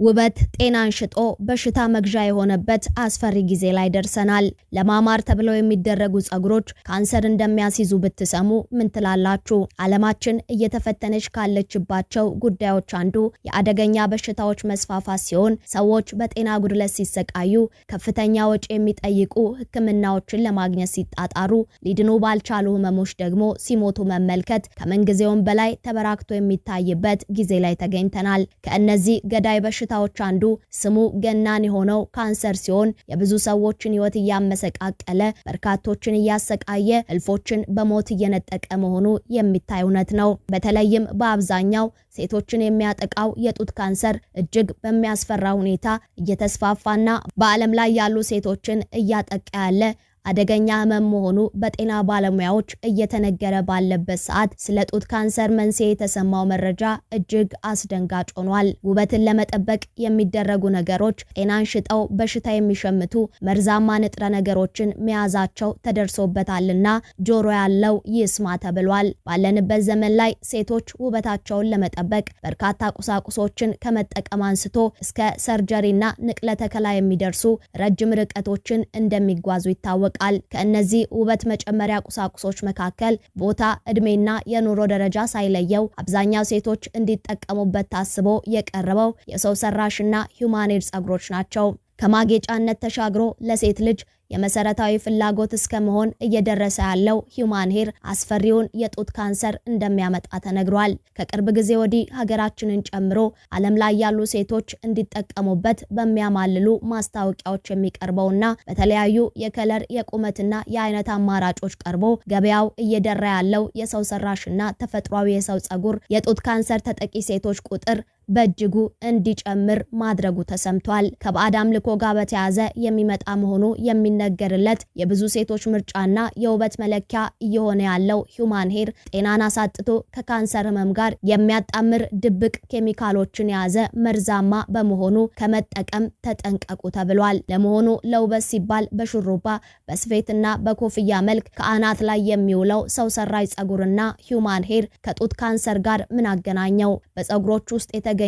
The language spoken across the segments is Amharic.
ውበት ጤናን ሽጦ በሽታ መግዣ የሆነበት አስፈሪ ጊዜ ላይ ደርሰናል። ለማማር ተብለው የሚደረጉ ጸጉሮች ካንሰር እንደሚያስይዙ ብትሰሙ ምን ትላላችሁ? ዓለማችን እየተፈተነች ካለችባቸው ጉዳዮች አንዱ የአደገኛ በሽታዎች መስፋፋት ሲሆን ሰዎች በጤና ጉድለት ሲሰቃዩ፣ ከፍተኛ ወጪ የሚጠይቁ ሕክምናዎችን ለማግኘት ሲጣጣሩ፣ ሊድኑ ባልቻሉ ህመሞች ደግሞ ሲሞቱ መመልከት ከምንጊዜውም በላይ ተበራክቶ የሚታይበት ጊዜ ላይ ተገኝተናል። ከእነዚህ ገዳይ በሽታዎች አንዱ ስሙ ገናን የሆነው ካንሰር ሲሆን የብዙ ሰዎችን ህይወት እያመሰቃቀለ በርካቶችን እያሰቃየ እልፎችን በሞት እየነጠቀ መሆኑ የሚታይ እውነት ነው። በተለይም በአብዛኛው ሴቶችን የሚያጠቃው የጡት ካንሰር እጅግ በሚያስፈራ ሁኔታ እየተስፋፋና በዓለም ላይ ያሉ ሴቶችን እያጠቃ ያለ አደገኛ ህመም መሆኑ በጤና ባለሙያዎች እየተነገረ ባለበት ሰዓት ስለ ጡት ካንሰር መንስኤ የተሰማው መረጃ እጅግ አስደንጋጭ ሆኗል። ውበትን ለመጠበቅ የሚደረጉ ነገሮች ጤናን ሽጠው በሽታ የሚሸምቱ መርዛማ ንጥረ ነገሮችን መያዛቸው ተደርሶበታልና ጆሮ ያለው ይስማ ተብሏል። ባለንበት ዘመን ላይ ሴቶች ውበታቸውን ለመጠበቅ በርካታ ቁሳቁሶችን ከመጠቀም አንስቶ እስከ ሰርጀሪና ንቅለ ተከላ የሚደርሱ ረጅም ርቀቶችን እንደሚጓዙ ይታወቃል። ከእነዚህ ውበት መጨመሪያ ቁሳቁሶች መካከል ቦታ፣ እድሜና የኑሮ ደረጃ ሳይለየው አብዛኛው ሴቶች እንዲጠቀሙበት ታስቦ የቀረበው የሰው ሰራሽና ሂውማን ሄር ጸጉሮች ናቸው። ከማጌጫነት ተሻግሮ ለሴት ልጅ የመሰረታዊ ፍላጎት እስከመሆን እየደረሰ ያለው ሂውማን ሄር አስፈሪውን የጡት ካንሰር እንደሚያመጣ ተነግሯል። ከቅርብ ጊዜ ወዲህ ሀገራችንን ጨምሮ ዓለም ላይ ያሉ ሴቶች እንዲጠቀሙበት በሚያማልሉ ማስታወቂያዎች የሚቀርበውና በተለያዩ የከለር የቁመትና የአይነት አማራጮች ቀርቦ ገበያው እየደራ ያለው የሰው ሰራሽና ተፈጥሯዊ የሰው ጸጉር የጡት ካንሰር ተጠቂ ሴቶች ቁጥር በእጅጉ እንዲጨምር ማድረጉ ተሰምቷል። ከባዕድ አምልኮ ጋር በተያያዘ የሚመጣ መሆኑ የሚነገርለት የብዙ ሴቶች ምርጫና የውበት መለኪያ እየሆነ ያለው ሂውማን ሄር ጤናን አሳጥቶ ከካንሰር ህመም ጋር የሚያጣምር ድብቅ ኬሚካሎችን የያዘ መርዛማ በመሆኑ ከመጠቀም ተጠንቀቁ ተብሏል። ለመሆኑ ለውበት ሲባል በሹሩባ በስፌትና በኮፍያ መልክ ከአናት ላይ የሚውለው ሰው ሰራሽ ጸጉርና ሂውማን ሄር ከጡት ካንሰር ጋር ምን አገናኘው? በጸጉሮች ውስጥ የተገኙት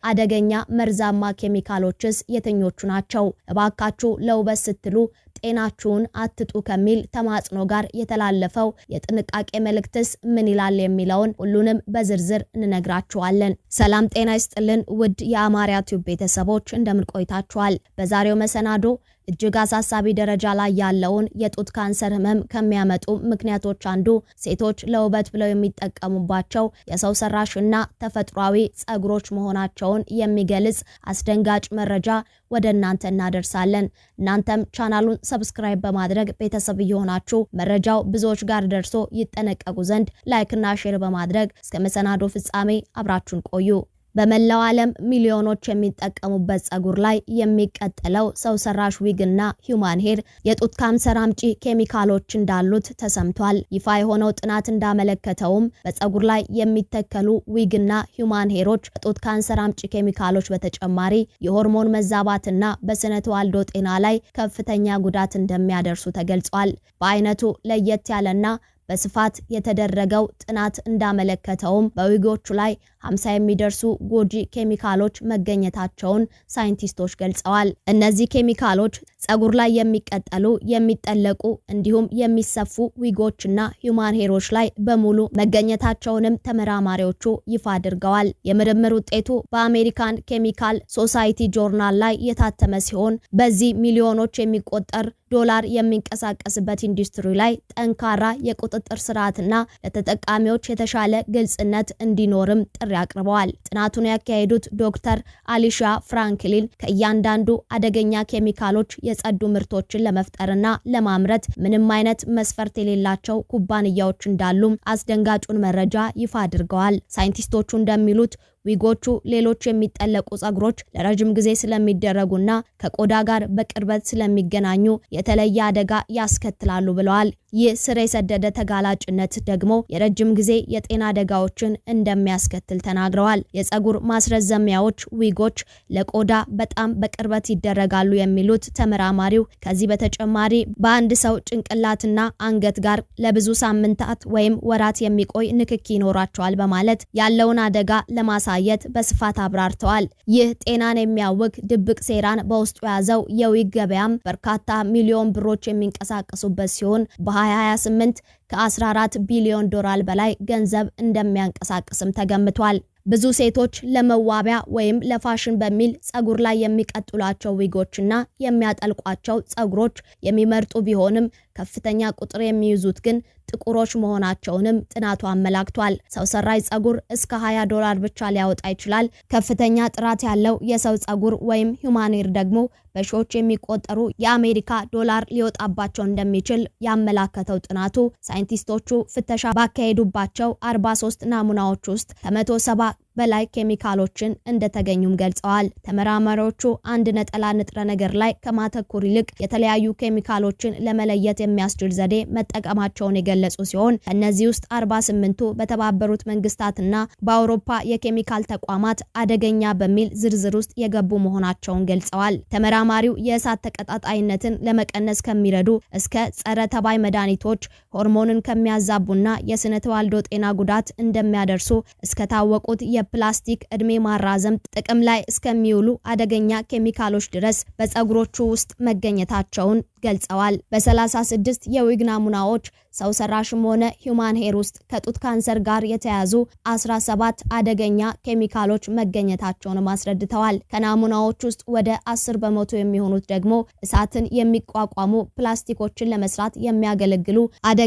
አደገኛ መርዛማ ኬሚካሎችስ የትኞቹ ናቸው? እባካችሁ ለውበት ስትሉ ጤናችሁን አትጡ ከሚል ተማጽኖ ጋር የተላለፈው የጥንቃቄ መልእክትስ ምን ይላል የሚለውን ሁሉንም በዝርዝር እንነግራችኋለን። ሰላም ጤና ይስጥልን ውድ የአማርያ ቲዩብ ቤተሰቦች እንደምን ቆይታችኋል? በዛሬው መሰናዶ እጅግ አሳሳቢ ደረጃ ላይ ያለውን የጡት ካንሰር ህመም ከሚያመጡ ምክንያቶች አንዱ ሴቶች ለውበት ብለው የሚጠቀሙባቸው የሰው ሰራሽና ተፈጥሯዊ ጸጉሮች መሆናቸውን የሚገልጽ አስደንጋጭ መረጃ ወደ እናንተ እናደርሳለን። እናንተም ቻናሉን ሰብስክራይብ በማድረግ ቤተሰብ እየሆናችሁ መረጃው ብዙዎች ጋር ደርሶ ይጠነቀቁ ዘንድ ላይክና ሼር በማድረግ እስከ መሰናዶ ፍጻሜ አብራችሁን ቆዩ። በመላው ዓለም ሚሊዮኖች የሚጠቀሙበት ጸጉር ላይ የሚቀጥለው ሰው ሰራሽ ዊግና ሂውማን ሄር የጡት ካንሰር አምጪ ኬሚካሎች እንዳሉት ተሰምቷል። ይፋ የሆነው ጥናት እንዳመለከተውም በጸጉር ላይ የሚተከሉ ዊግና ሂውማን ሄሮች ከጡት ካንሰር አምጪ ኬሚካሎች በተጨማሪ የሆርሞን መዛባትና በስነ ተዋልዶ ጤና ላይ ከፍተኛ ጉዳት እንደሚያደርሱ ተገልጿል። በአይነቱ ለየት ያለና በስፋት የተደረገው ጥናት እንዳመለከተውም በዊጎቹ ላይ 50 የሚደርሱ ጎጂ ኬሚካሎች መገኘታቸውን ሳይንቲስቶች ገልጸዋል። እነዚህ ኬሚካሎች ጸጉር ላይ የሚቀጠሉ፣ የሚጠለቁ እንዲሁም የሚሰፉ ዊጎችና ሂውማን ሄሮች ላይ በሙሉ መገኘታቸውንም ተመራማሪዎቹ ይፋ አድርገዋል። የምርምር ውጤቱ በአሜሪካን ኬሚካል ሶሳይቲ ጆርናል ላይ የታተመ ሲሆን በዚህ ሚሊዮኖች የሚቆጠር ዶላር የሚንቀሳቀስበት ኢንዱስትሪ ላይ ጠንካራ የቁጥጥር ስርዓትና ለተጠቃሚዎች የተሻለ ግልጽነት እንዲኖርም ጥሪ አቅርበዋል። ጥናቱን ያካሄዱት ዶክተር አሊሻ ፍራንክሊን ከእያንዳንዱ አደገኛ ኬሚካሎች የጸዱ ምርቶችን ለመፍጠርና ለማምረት ምንም አይነት መስፈርት የሌላቸው ኩባንያዎች እንዳሉም አስደንጋጩን መረጃ ይፋ አድርገዋል። ሳይንቲስቶቹ እንደሚሉት ዊጎቹ ሌሎች የሚጠለቁ ጸጉሮች ለረጅም ጊዜ ስለሚደረጉና ከቆዳ ጋር በቅርበት ስለሚገናኙ የተለየ አደጋ ያስከትላሉ ብለዋል። ይህ ስር የሰደደ ተጋላጭነት ደግሞ የረጅም ጊዜ የጤና አደጋዎችን እንደሚያስከትል ተናግረዋል። የጸጉር ማስረዘሚያዎች ዊጎች ለቆዳ በጣም በቅርበት ይደረጋሉ የሚሉት ተመራማሪው ከዚህ በተጨማሪ በአንድ ሰው ጭንቅላትና አንገት ጋር ለብዙ ሳምንታት ወይም ወራት የሚቆይ ንክኪ ይኖራቸዋል በማለት ያለውን አደጋ ለማሳየት በማሳየት በስፋት አብራርተዋል። ይህ ጤናን የሚያውክ ድብቅ ሴራን በውስጡ የያዘው የዊግ ገበያም በርካታ ሚሊዮን ብሮች የሚንቀሳቀሱበት ሲሆን በ2028 ከ14 ቢሊዮን ዶላር በላይ ገንዘብ እንደሚያንቀሳቅስም ተገምቷል። ብዙ ሴቶች ለመዋቢያ ወይም ለፋሽን በሚል ጸጉር ላይ የሚቀጥሏቸው ዊጎችና የሚያጠልቋቸው ጸጉሮች የሚመርጡ ቢሆንም ከፍተኛ ቁጥር የሚይዙት ግን ጥቁሮች መሆናቸውንም ጥናቱ አመላክቷል። ሰው ሰራሽ ጸጉር እስከ 20 ዶላር ብቻ ሊያወጣ ይችላል። ከፍተኛ ጥራት ያለው የሰው ጸጉር ወይም ሂውማን ሄር ደግሞ በሺዎች የሚቆጠሩ የአሜሪካ ዶላር ሊወጣባቸው እንደሚችል ያመላከተው ጥናቱ ሳይንቲስቶቹ ፍተሻ ባካሄዱባቸው 43 ናሙናዎች ውስጥ ከ170 በላይ ኬሚካሎችን እንደተገኙም ገልጸዋል። ተመራማሪዎቹ አንድ ነጠላ ንጥረ ነገር ላይ ከማተኮር ይልቅ የተለያዩ ኬሚካሎችን ለመለየት የሚያስችል ዘዴ መጠቀማቸውን የገለጹ ሲሆን ከነዚህ ውስጥ 48ቱ በተባበሩት መንግስታትና በአውሮፓ የኬሚካል ተቋማት አደገኛ በሚል ዝርዝር ውስጥ የገቡ መሆናቸውን ገልጸዋል። ተመራማሪው የእሳት ተቀጣጣይነትን ለመቀነስ ከሚረዱ እስከ ጸረ ተባይ መድኃኒቶች፣ ሆርሞንን ከሚያዛቡና የስነ ተዋልዶ ጤና ጉዳት እንደሚያደርሱ እስከታወቁት የፕላስቲክ እድሜ ማራዘም ጥቅም ላይ እስከሚውሉ አደገኛ ኬሚካሎች ድረስ በጸጉሮቹ ውስጥ መገኘታቸውን ገልጸዋል። በ36 የዊግ ናሙናዎች ሰው ሰራሽም ሆነ ሂውማን ሄር ውስጥ ከጡት ካንሰር ጋር የተያዙ 17 አደገኛ ኬሚካሎች መገኘታቸውን አስረድተዋል። ከናሙናዎች ውስጥ ወደ 10 በመቶ የሚሆኑት ደግሞ እሳትን የሚቋቋሙ ፕላስቲኮችን ለመስራት የሚያገለግሉ አደገኛ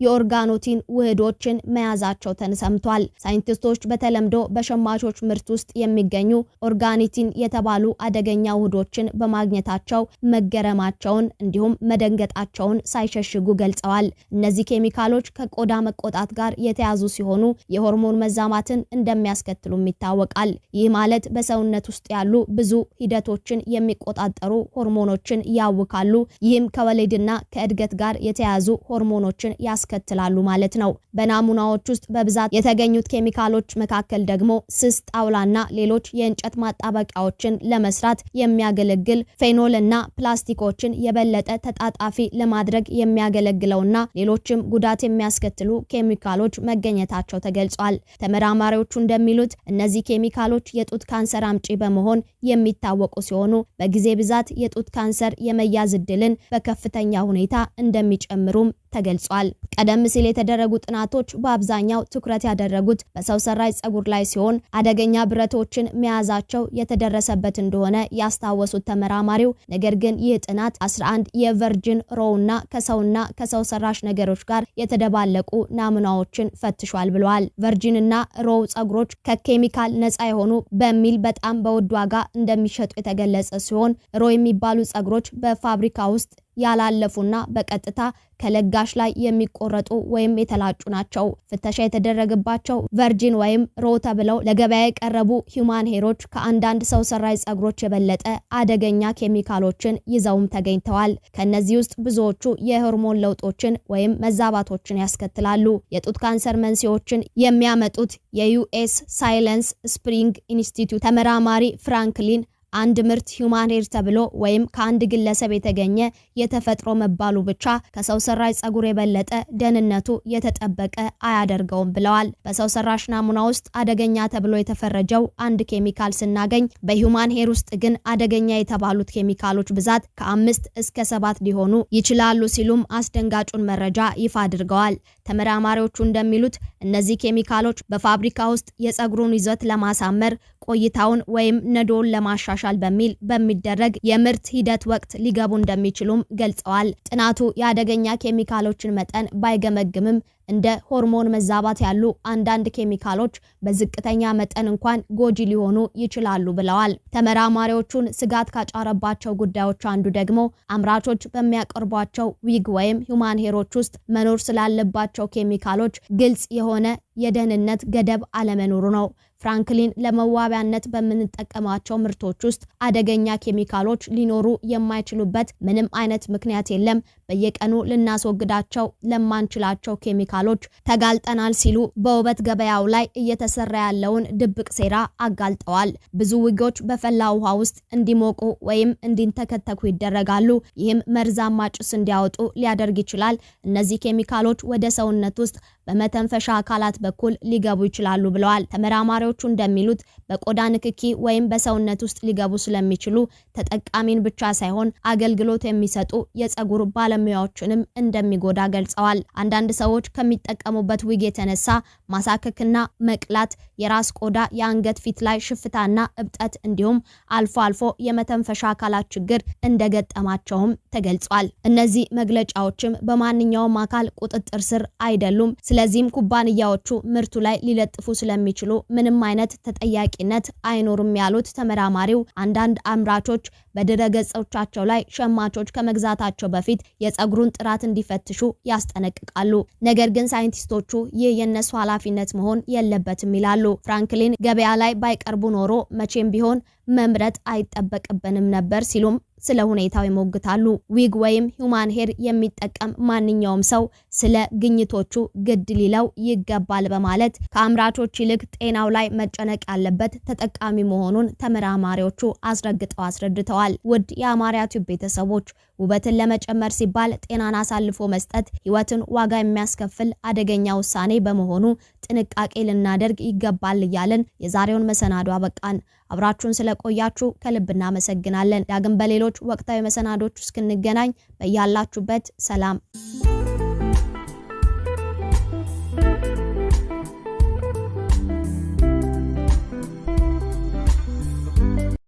የኦርጋኖቲን ውህዶችን መያዛቸው ተሰምቷል። ሳይንቲስቶች በተለምዶ በሸማቾች ምርት ውስጥ የሚገኙ ኦርጋኒቲን የተባሉ አደገኛ ውህዶችን በማግኘታቸው መገረማቸውን እንዲሁም መደንገጣቸውን ሳይሸሽጉ ገልጸዋል። እነዚህ ኬሚካሎች ከቆዳ መቆጣት ጋር የተያዙ ሲሆኑ የሆርሞን መዛማትን እንደሚያስከትሉም ይታወቃል። ይህ ማለት በሰውነት ውስጥ ያሉ ብዙ ሂደቶችን የሚቆጣጠሩ ሆርሞኖችን ያውካሉ። ይህም ከወሊድና ከእድገት ጋር የተያዙ ሆርሞኖችን ያስከትላሉ ማለት ነው። በናሙናዎች ውስጥ በብዛት የተገኙት ኬሚካሎች መካከል ደግሞ ስስ ጣውላና ሌሎች የእንጨት ማጣበቂያዎችን ለመስራት የሚያገለግል ፌኖል እና ፕላስቲኮችን የበለጠ ተጣጣፊ ለማድረግ የሚያገለግለውና ሌሎችም ጉዳት የሚያስከትሉ ኬሚካሎች መገኘታቸው ተገልጿል። ተመራማሪዎቹ እንደሚሉት እነዚህ ኬሚካሎች የጡት ካንሰር አምጪ በመሆን የሚታወቁ ሲሆኑ በጊዜ ብዛት የጡት ካንሰር የመያዝ ዕድልን በከፍተኛ ሁኔታ እንደሚጨምሩም ተገልጿል። ቀደም ሲል የተደረጉ ጥናቶች በአብዛኛው ትኩረት ያደረጉት በሰው ሰራሽ ጸጉር ላይ ሲሆን አደገኛ ብረቶችን መያዛቸው የተደረሰበት እንደሆነ ያስታወሱት ተመራማሪው ነገር ግን ይህ ጥናት 11 የቨርጂን ሮውና ከሰው ሰራሽ ነገሮች ጋር የተደባለቁ ናሙናዎችን ፈትሿል ብለዋል። ቨርጂንና ሮው ጸጉሮች ከኬሚካል ነፃ የሆኑ በሚል በጣም በውድ ዋጋ እንደሚሸጡ የተገለጸ ሲሆን ሮ የሚባሉ ጸጉሮች በፋብሪካ ውስጥ ያላለፉና በቀጥታ ከለጋሽ ላይ የሚቆረጡ ወይም የተላጩ ናቸው። ፍተሻ የተደረገባቸው ቨርጂን ወይም ሮ ተብለው ለገበያ የቀረቡ ሂውማን ሄሮች ከአንዳንድ ሰው ሰራሽ ጸጉሮች የበለጠ አደገኛ ኬሚካሎችን ይዘውም ተገኝተዋል። ከነዚህ ውስጥ ብዙዎቹ የሆርሞን ለውጦችን ወይም መዛባቶችን ያስከትላሉ። የጡት ካንሰር መንስኤዎችን የሚያመጡት የዩኤስ ሳይለንስ ስፕሪንግ ኢንስቲትዩት ተመራማሪ ፍራንክሊን አንድ ምርት ሂውማን ሄር ተብሎ ወይም ከአንድ ግለሰብ የተገኘ የተፈጥሮ መባሉ ብቻ ከሰው ሰራሽ ጸጉር የበለጠ ደህንነቱ የተጠበቀ አያደርገውም ብለዋል። በሰው ሰራሽ ናሙና ውስጥ አደገኛ ተብሎ የተፈረጀው አንድ ኬሚካል ስናገኝ በሂውማን ሄር ውስጥ ግን አደገኛ የተባሉት ኬሚካሎች ብዛት ከ5 እስከ 7 ሊሆኑ ይችላሉ ሲሉም አስደንጋጩን መረጃ ይፋ አድርገዋል። ተመራማሪዎቹ እንደሚሉት እነዚህ ኬሚካሎች በፋብሪካ ውስጥ የጸጉሩን ይዘት ለማሳመር ቆይታውን ወይም ነዶውን ለማሻሻል በሚል በሚደረግ የምርት ሂደት ወቅት ሊገቡ እንደሚችሉም ገልጸዋል። ጥናቱ የአደገኛ ኬሚካሎችን መጠን ባይገመግምም እንደ ሆርሞን መዛባት ያሉ አንዳንድ ኬሚካሎች በዝቅተኛ መጠን እንኳን ጎጂ ሊሆኑ ይችላሉ ብለዋል። ተመራማሪዎቹን ስጋት ካጫረባቸው ጉዳዮች አንዱ ደግሞ አምራቾች በሚያቀርቧቸው ዊግ ወይም ሂውማን ሄሮች ውስጥ መኖር ስላለባቸው ኬሚካሎች ግልጽ የሆነ የደህንነት ገደብ አለመኖሩ ነው። ፍራንክሊን ለመዋቢያነት በምንጠቀማቸው ምርቶች ውስጥ አደገኛ ኬሚካሎች ሊኖሩ የማይችሉበት ምንም አይነት ምክንያት የለም፣ በየቀኑ ልናስወግዳቸው ለማንችላቸው ኬሚካሎች ተጋልጠናል ሲሉ በውበት ገበያው ላይ እየተሰራ ያለውን ድብቅ ሴራ አጋልጠዋል። ብዙ ዊጎች በፈላ ውሃ ውስጥ እንዲሞቁ ወይም እንዲንተከተኩ ይደረጋሉ። ይህም መርዛማ ጭስ እንዲያወጡ ሊያደርግ ይችላል። እነዚህ ኬሚካሎች ወደ ሰውነት ውስጥ በመተንፈሻ አካላት በኩል ሊገቡ ይችላሉ ብለዋል። ተመራማሪዎቹ እንደሚሉት በቆዳ ንክኪ ወይም በሰውነት ውስጥ ሊገቡ ስለሚችሉ ተጠቃሚን ብቻ ሳይሆን አገልግሎት የሚሰጡ የፀጉር ባለሙያዎችንም እንደሚጎዳ ገልጸዋል። አንዳንድ ሰዎች ከሚጠቀሙበት ዊግ የተነሳ ማሳከክና መቅላት፣ የራስ ቆዳ፣ የአንገት ፊት ላይ ሽፍታና እብጠት እንዲሁም አልፎ አልፎ የመተንፈሻ አካላት ችግር እንደገጠማቸውም ተገልጿል። እነዚህ መግለጫዎችም በማንኛውም አካል ቁጥጥር ስር አይደሉም። ስለዚህም ኩባንያዎቹ ምርቱ ላይ ሊለጥፉ ስለሚችሉ ምንም አይነት ተጠያቂነት አይኖርም ያሉት ተመራማሪው አንዳንድ አምራቾች በድረገጾቻቸው ላይ ሸማቾች ከመግዛታቸው በፊት የፀጉሩን ጥራት እንዲፈትሹ ያስጠነቅቃሉ። ነገር ግን ሳይንቲስቶቹ ይህ የነሱ ኃላፊነት መሆን የለበትም ይላሉ። ፍራንክሊን ገበያ ላይ ባይቀርቡ ኖሮ መቼም ቢሆን መምረጥ አይጠበቅብንም ነበር ሲሉም ስለ ሁኔታው ይሞግታሉ። ዊግ ወይም ሂውማን ሄር የሚጠቀም ማንኛውም ሰው ስለ ግኝቶቹ ግድ ሊለው ይገባል በማለት ከአምራቾች ይልቅ ጤናው ላይ መጨነቅ ያለበት ተጠቃሚ መሆኑን ተመራማሪዎቹ አስረግጠው አስረድተዋል። ውድ የአማርያ ቲዩብ ቤተሰቦች ውበትን ለመጨመር ሲባል ጤናን አሳልፎ መስጠት ህይወትን ዋጋ የሚያስከፍል አደገኛ ውሳኔ በመሆኑ ጥንቃቄ ልናደርግ ይገባል እያልን የዛሬውን መሰናዶ አበቃን። አብራችሁን ስለቆያችሁ ከልብ እናመሰግናለን። ዳግም በሌሎች ወቅታዊ መሰናዶች እስክንገናኝ በያላችሁበት ሰላም